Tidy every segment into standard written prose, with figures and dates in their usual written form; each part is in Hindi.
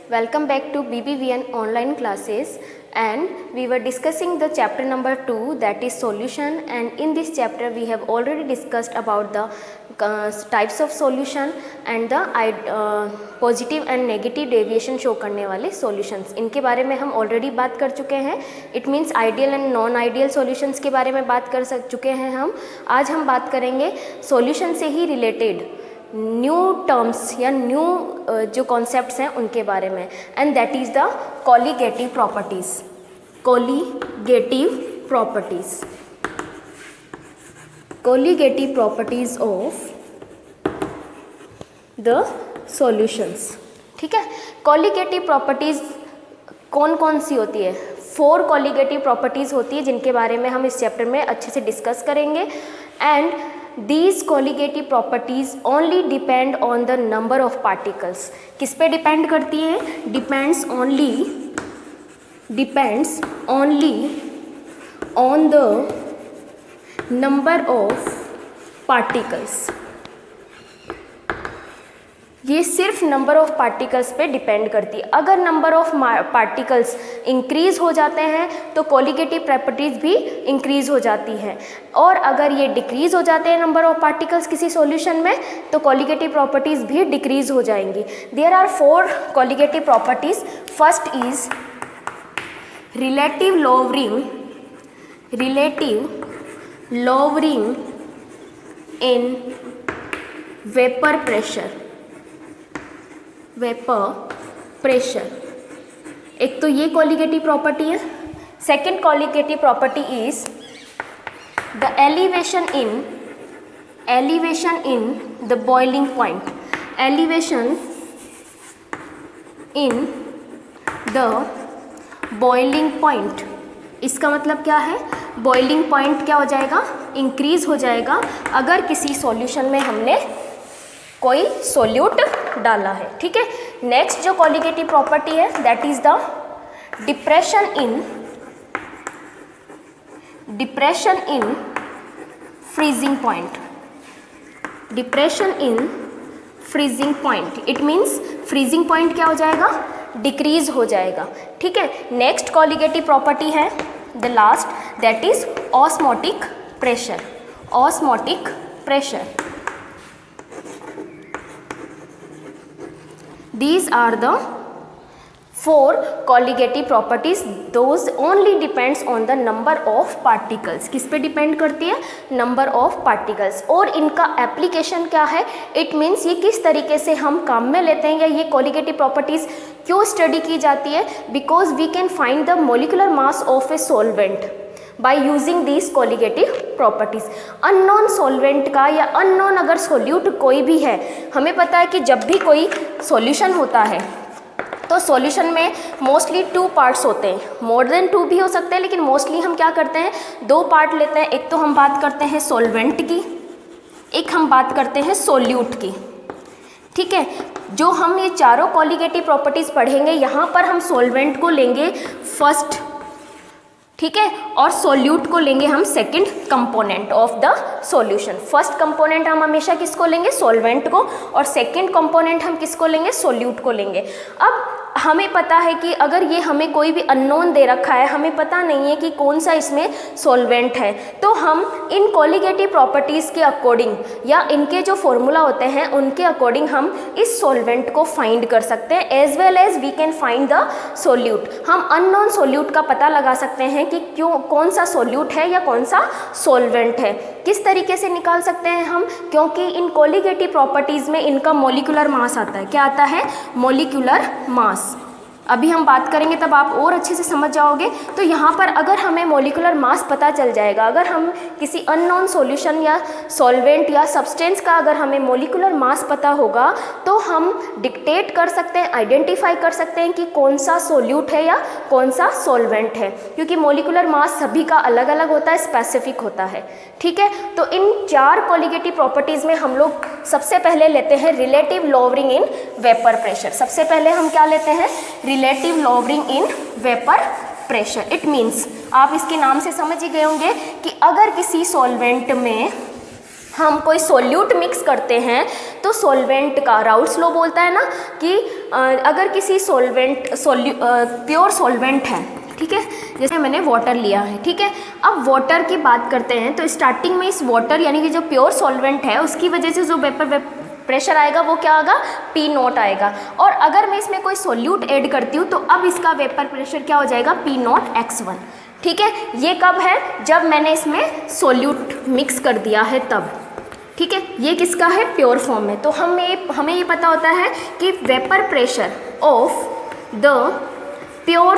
Welcome back to BBVN online classes, and we were discussing the chapter number 2, that is solution, and in this chapter we have already discussed about the types of solution and the positive and negative deviation show करने वाले solutions, इनके बारे में हम already बात कर चुके हैं. It means ideal and non ideal solutions के बारे में बात कर चुके हैं हम. आज हम बात करेंगे solution से ही related न्यू टर्म्स या न्यू जो कॉन्सेप्ट्स हैं उनके बारे में, and that is the colligative properties. Colligative properties of the solutions. ठीक है, कॉलीगेटिव प्रॉपर्टीज़ कौन कौन सी होती है? 4 कॉलीगेटिव प्रॉपर्टीज़ होती है जिनके बारे में हम इस चैप्टर में अच्छे से डिस्कस करेंगे. And These colligative properties only depend on the number of particles. किस पे डिपेंड करती है? Depends only on the number of particles. ये सिर्फ नंबर ऑफ पार्टिकल्स पे डिपेंड करती है. अगर नंबर ऑफ पार्टिकल्स इंक्रीज हो जाते हैं तो कॉलीगेटिव प्रॉपर्टीज भी इंक्रीज हो जाती है, और अगर ये डिक्रीज हो जाते हैं नंबर ऑफ पार्टिकल्स किसी सॉल्यूशन में तो कॉलीगेटिव प्रॉपर्टीज भी डिक्रीज हो जाएंगी. There are 4 colligative properties. First is relative lowering in vapour pressure. एक तो ये कॉलीगेटिव प्रॉपर्टी है. Second colligative property is the elevation in the boiling point. Elevation in the boiling point. इसका मतलब क्या है? बॉइलिंग पॉइंट क्या हो जाएगा? इंक्रीज हो जाएगा अगर किसी सॉल्यूशन में हमने कोई सोल्यूट डाला है. ठीक है, नेक्स्ट जो कॉलीगेटिव प्रॉपर्टी है that is the depression in freezing point. It means freezing point क्या हो जाएगा? डिक्रीज हो जाएगा. ठीक है, नेक्स्ट कॉलीगेटिव प्रॉपर्टी है the last, that is osmotic pressure. These are the 4 colligative properties. Those only depends on the number of particles. किस पे डिपेंड करती है? Number of particles. और इनका एप्लीकेशन क्या है? इट मीन्स ये किस तरीके से हम काम में लेते हैं, या ये कॉलीगेटिव प्रॉपर्टीज क्यों स्टडी की जाती है? Because we can find the molecular mass of a solvent by using these colligative properties. Unknown solvent का या अननोन अगर सोल्यूट कोई भी है, हमें पता है कि जब भी कोई सॉल्यूशन होता है तो सॉल्यूशन में मोस्टली 2 पार्ट्स होते हैं. मोर देन 2 भी हो सकते हैं, लेकिन मोस्टली हम क्या करते हैं? 2 पार्ट लेते हैं. एक तो हम बात करते हैं सॉल्वेंट की, एक हम बात करते हैं सोल्यूट की. ठीक है, जो हम ये चारों कॉलीगेटिव प्रॉपर्टीज पढ़ेंगे, यहाँ पर हम सॉल्वेंट को लेंगे फर्स्ट. ठीक है, और सोल्यूट को लेंगे हम second component of the solution. First component हम हमेशा किसको लेंगे? सॉल्वेंट को. और सेकंड कंपोनेंट हम किसको लेंगे? सोल्यूट को लेंगे. अब हमें पता है कि अगर ये हमें कोई भी अननोन दे रखा है, हमें पता नहीं है कि कौन सा इसमें सॉल्वेंट है, तो हम इन कॉलीगेटिव प्रॉपर्टीज़ के अकॉर्डिंग या इनके जो फॉर्मूला होते हैं उनके अकॉर्डिंग हम इस सॉल्वेंट को फाइंड कर सकते हैं, as well as we can find the solute. हम अननोन सोल्यूट का पता लगा सकते हैं कि कौन सा सोल्यूट है या कौन सा सॉल्वेंट है. किस तरीके से निकाल सकते हैं हम? क्योंकि इन कॉलीगेटिव प्रॉपर्टीज़ में इनका मोलिकुलर मास आता है. क्या आता है? Molecular mass. अभी हम बात करेंगे तब आप और अच्छे से समझ जाओगे. तो यहाँ पर अगर हमें मोलिकुलर मास पता चल जाएगा, अगर हम किसी अननोन सॉल्यूशन या सॉल्वेंट या सब्सटेंस का अगर हमें मोलिकुलर मास पता होगा तो हम डिक्टेट कर सकते हैं, आइडेंटिफाई कर सकते हैं कि कौन सा सोल्यूट है या कौन सा सॉल्वेंट है, क्योंकि मोलिकुलर मास सभी का अलग अलग होता है, स्पेसिफिक होता है. ठीक है, तो इन 4 कॉलीगेटिव प्रॉपर्टीज़ में हम लोग सबसे पहले लेते हैं relative lowering in vapour pressure. सबसे पहले हम क्या लेते हैं? Relative lowering in vapour pressure. It means आप इसके नाम से समझ ही गए होंगे कि अगर किसी सॉल्वेंट में हम कोई सोल्यूट मिक्स करते हैं तो सॉल्वेंट का राउल्ट्स लॉ बोलता है ना कि अगर किसी प्योर सॉल्वेंट है, ठीक है, जैसे मैंने वाटर लिया है, ठीक है, अब वाटर की बात करते हैं तो स्टार्टिंग में इस वाटर यानी कि जो प्योर सॉल्वेंट है उसकी वजह से जो वेपर प्रेशर आएगा वो क्या आएगा, P नॉट आएगा। और अगर मैं इसमें कोई सोल्यूट ऐड करती हूँ तो अब इसका वेपर प्रेशर क्या हो जाएगा, P नॉट x1, ठीक है। ये कब है, जब मैंने इसमें सोल्यूट मिक्स कर दिया है तब, ठीक है। ये किसका है, प्योर फॉर्म में। तो हमें ये पता होता है कि vapour pressure of the pure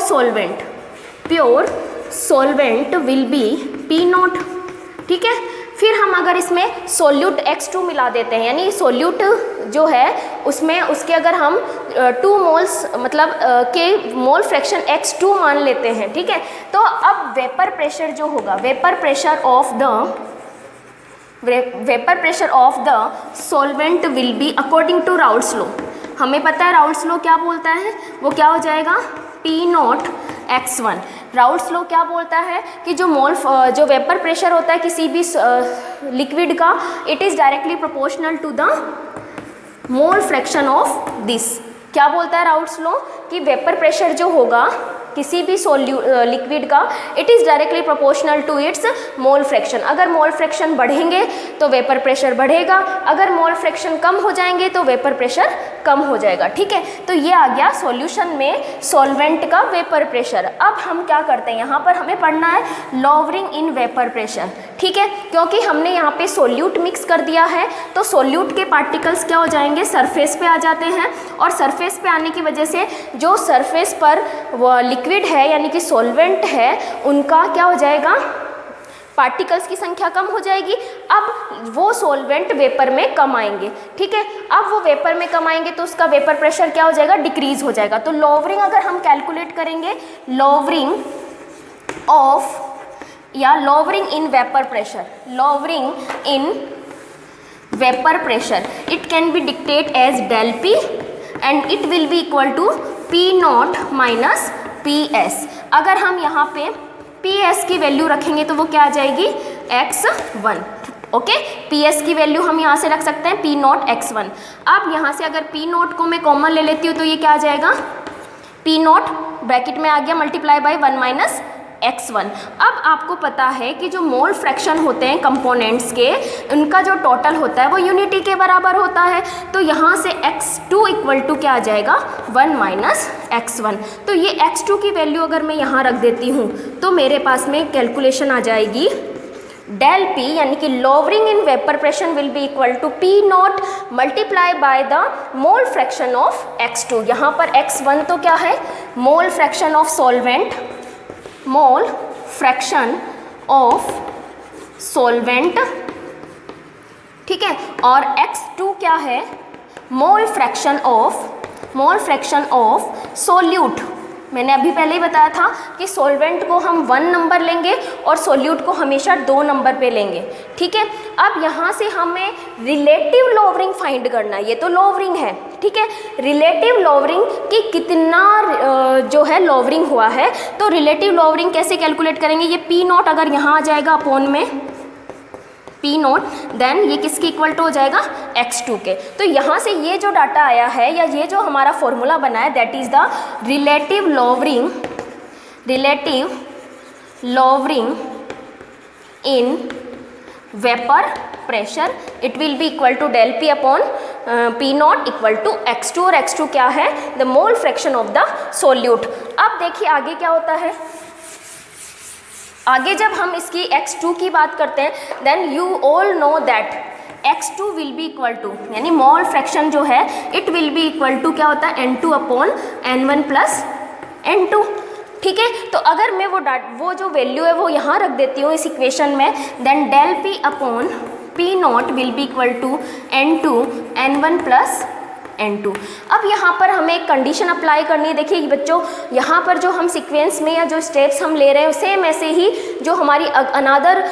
solvent will B P not, ठीक है। फिर हम अगर इसमें सोल्यूट x2 मिला देते हैं, यानी सोल्यूट जो है उसमें उसके अगर हम 2 मोल्स मतलब के मोल फ्रैक्शन x2 मान लेते हैं, ठीक है, तो अब वेपर प्रेशर जो होगा, vapour pressure of the solvent will be according to Raoult's law. हमें पता है राउल्ट्स लॉ क्या बोलता है, वो क्या हो जाएगा, P not x1। Raoult's law क्या बोलता है कि जो वेपर प्रेशर होता है किसी भी लिक्विड का, it is directly proportional to the mole fraction of this. क्या बोलता है राउल्ट्स लॉ कि वेपर प्रेशर जो होगा किसी भी लिक्विड का, it is directly proportional to its mole fraction. अगर मोल फ्रैक्शन बढ़ेंगे तो वेपर प्रेशर बढ़ेगा, अगर मोल फ्रैक्शन कम हो जाएंगे तो वेपर प्रेशर कम हो जाएगा, ठीक है। तो ये आ गया सॉल्यूशन में सॉल्वेंट का वेपर प्रेशर। अब हम क्या करते हैं, यहाँ पर हमें पढ़ना है लॉवरिंग इन वेपर प्रेशर, ठीक है, क्योंकि हमने यहाँ पे सोल्यूट मिक्स कर दिया है तो सोल्यूट के पार्टिकल्स क्या हो जाएंगे, सरफेस पे आ जाते हैं, और सरफेस पे आने की वजह से जो सरफेस पर वो लिक्विड है यानी कि सॉल्वेंट है उनका क्या हो जाएगा, पार्टिकल्स की संख्या कम हो जाएगी। अब वो सॉल्वेंट वेपर में कम आएंगे, ठीक है। अब वो वेपर में कम आएंगे तो उसका वेपर प्रेशर क्या हो जाएगा, डिक्रीज हो जाएगा। तो लॉवरिंग अगर हम कैलकुलेट करेंगे, lowering in vapour pressure, it can be dictate as del P and it will be equal to P not minus PS। अगर हम यहाँ पे PS की वैल्यू रखेंगे तो वो क्या आ जाएगी, x1, ओके। PS की वैल्यू हम यहाँ से रख सकते हैं P नॉट x1। अब यहाँ से अगर P नॉट को मैं कॉमन ले लेती हूँ तो ये क्या आ जाएगा, P नॉट ब्रैकेट में आ गया मल्टीप्लाई बाय 1 माइनस x1। अब आपको पता है कि जो मोल फ्रैक्शन होते हैं कंपोनेंट्स के, उनका जो टोटल होता है वो यूनिटी के बराबर होता है। तो यहाँ से x2 इक्वल टू क्या आ जाएगा, 1 माइनस x1। तो ये x2 की वैल्यू अगर मैं यहाँ रख देती हूँ तो मेरे पास में कैलकुलेशन आ जाएगी del P यानी कि lowering in vapour pressure will be equal to P not multiply by the mole fraction of x2। यहाँ पर x1 तो क्या है, mole fraction of solvent, mole fraction of solvent, ठीक है, और x2 क्या है, मोल फ्रैक्शन ऑफ सोल्यूट। मैंने अभी पहले ही बताया था कि सॉल्वेंट को हम 1 नंबर लेंगे और सोल्यूट को हमेशा 2 नंबर पे लेंगे, ठीक है। अब यहाँ से हमें रिलेटिव लॉवरिंग फाइंड करना है, ये तो लॉवरिंग है, ठीक है। रिलेटिव लॉवरिंग की कितना जो है लॉवरिंग हुआ है, तो रिलेटिव लॉवरिंग कैसे कैलकुलेट करेंगे, ये P नॉट अगर यहाँ आ जाएगा अपॉन में P नॉट, देन ये किसके इक्वल टू हो जाएगा, x2 के। तो यहाँ से ये जो डाटा आया है या ये जो हमारा फॉर्मूला बना है, that is the relative lowering in vapour pressure, it will be equal to del P upon P not equal to x2, और x2 क्या है, the mole fraction of the solute. अब देखिए आगे क्या होता है, आगे जब हम इसकी x2 की बात करते हैं, then you all know that x2 will be equal to, यानी मोल फ्रैक्शन जो है it will be equal to क्या होता है, n2 upon n1 plus n2, ठीक है। तो अगर मैं वो जो वैल्यू है वो यहाँ रख देती हूँ इस इक्वेशन में, then del P upon P not will be equal to n2 n1 plus N2। अब यहाँ पर हमें एक कंडीशन अप्लाई करनी है। देखिए बच्चों, यहाँ पर जो हम सीक्वेंस में या जो स्टेप्स हम ले रहे हैं सेम ऐसे ही जो हमारी अनादर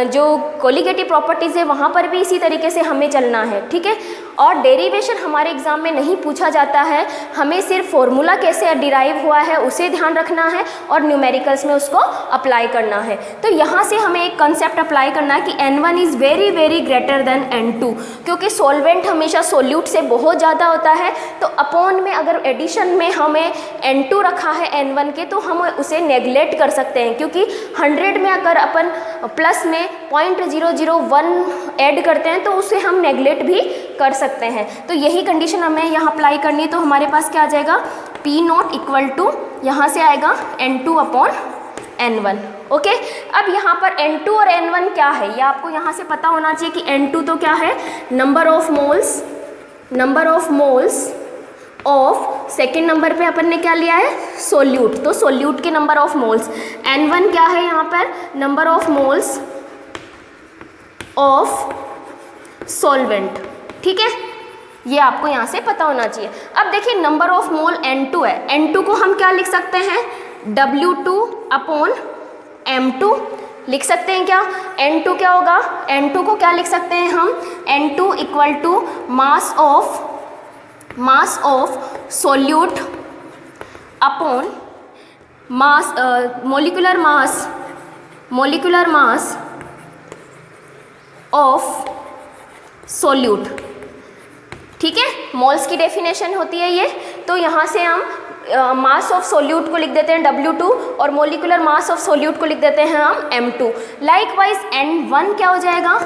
जो कोलिगेटिव प्रॉपर्टीज़ है वहाँ पर भी इसी तरीके से हमें चलना है, ठीक है। और डेरिवेशन हमारे एग्जाम में नहीं पूछा जाता है, हमें सिर्फ फॉर्मूला कैसे डिराइव हुआ है उसे ध्यान रखना है और न्यूमेरिकल्स में उसको अप्लाई करना है। तो यहाँ से हमें एक कंसेप्ट अप्लाई करना है कि N1 is very very greater than N2, क्योंकि सॉल्वेंट हमेशा सोल्यूट से बहुत ज़्यादा होता है। तो अपॉन में अगर एडिशन में हमें N2 रखा है N1 के तो हम उसे नेगलेक्ट कर सकते हैं, क्योंकि 100 में अगर अपन प्लस में 0.001 ऐड करते हैं तो उसे हम नेगलेक्ट भी कर सकते हैं। तो यही कंडीशन हमें यहाँ अप्लाई करनी है। तो हमारे पास क्या आ जाएगा, P0 इक्वल टू यहाँ से आएगा N2 अपॉन N1। ओके, अब यहाँ पर N2 और N1 क्या है ये आपको यहाँ से पता होना चाहिए कि N2 तो क्या है, number of moles of, second number पे अपन ने क्या लिया है, सोल्यूट, तो सोल्यूट के नंबर ऑफ मोल्स। N1 क्या है यहाँ पर, number of moles of solvent, ठीक है, ये आपको यहाँ से पता होना चाहिए। अब देखिए नंबर ऑफ मोल N2 है, N2 को हम क्या लिख सकते हैं, W2 अपॉन M2 लिख सकते हैं क्या। N2 क्या होगा, N2 को क्या लिख सकते हैं हम, N2 equal to mass of solute upon mass molecular mass of solute, ठीक है। मोल्स की डेफिनेशन होती है ये। तो यहाँ से हम मास ऑफ सोल्यूट को लिख देते हैं W2 और मोलिकुलर मास ऑफ सोल्यूट को लिख देते हैं हम M2। लाइकवाइज N1 क्या हो जाएगा,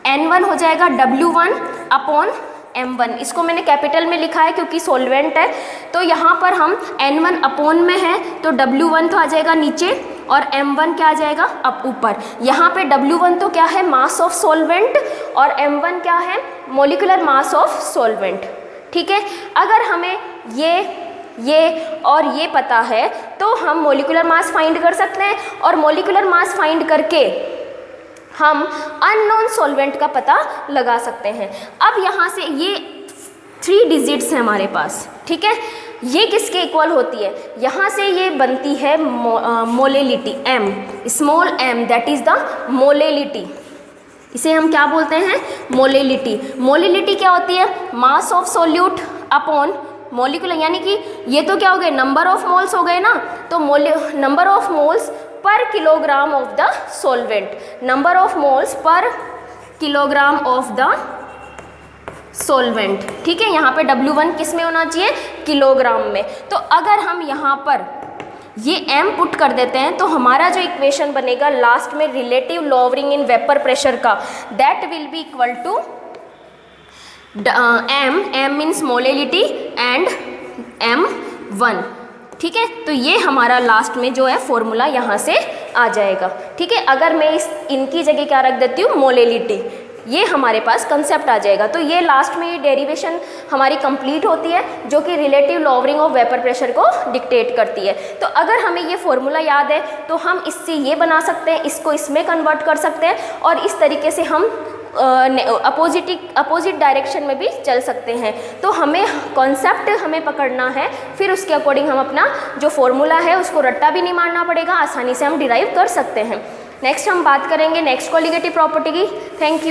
N1 हो जाएगा W1 अपॉन M1। इसको मैंने कैपिटल में लिखा है क्योंकि सॉल्वेंट है। तो यहाँ पर हम N1 अपॉन में है तो W1 तो आ जाएगा नीचे और M1 क्या आ जाएगा अब ऊपर। यहाँ पे W1 तो क्या है, मास ऑफ सॉल्वेंट, और M1 क्या है, मोलिकुलर मास ऑफ सॉल्वेंट, ठीक है। अगर हमें ये और ये पता है तो हम मोलिकुलर मास फाइंड कर सकते हैं, और मोलिकुलर मास फाइंड करके हम अननोन सॉल्वेंट का पता लगा सकते हैं। अब यहाँ से ये 3 डिजिट्स हैं हमारे पास, ठीक है। ये किसके इक्वल होती है, यहाँ से ये बनती है molality M, small m, that is the molality. इसे हम क्या बोलते हैं, मोलेलिटी। मोलेलिटी क्या होती है, मास ऑफ सोल्यूट अपॉन मोलिकुलर, यानी कि ये तो क्या हो गए, नंबर ऑफ मोल्स हो गए ना, तो number of moles per kilogram of the solvent, number of moles per kilogram of the solvent, ठीक है। यहाँ पे W1 किस में होना चाहिए, किलोग्राम में। तो अगर हम यहाँ पर ये M पुट कर देते हैं तो हमारा जो इक्वेशन बनेगा लास्ट में relative lowering in vapour pressure का, that will be equal to M means molality and M1, ठीक है। तो ये हमारा लास्ट में जो है फॉर्मूला यहाँ से आ जाएगा, ठीक है। अगर मैं इनकी जगह क्या रख देती हूँ, मोलेलिटी, ये हमारे पास कंसेप्ट आ जाएगा। तो ये लास्ट में ये डेरिवेशन हमारी कंप्लीट होती है जो कि relative lowering of vapour pressure को डिक्टेट करती है। तो अगर हमें ये फॉर्मूला याद है तो हम इससे ये बना सकते हैं, इसको इसमें कन्वर्ट कर सकते हैं, और इस तरीके से हम अपोजिट डायरेक्शन में भी चल सकते हैं। तो हमें कॉन्सेप्ट हमें पकड़ना है, फिर उसके अकॉर्डिंग हम अपना जो फॉर्मूला है उसको रट्टा भी नहीं मारना पड़ेगा, आसानी से हम डिराइव कर सकते हैं। नेक्स्ट हम बात करेंगे नेक्स्ट कोलिगेटिव प्रॉपर्टी की। Thank you.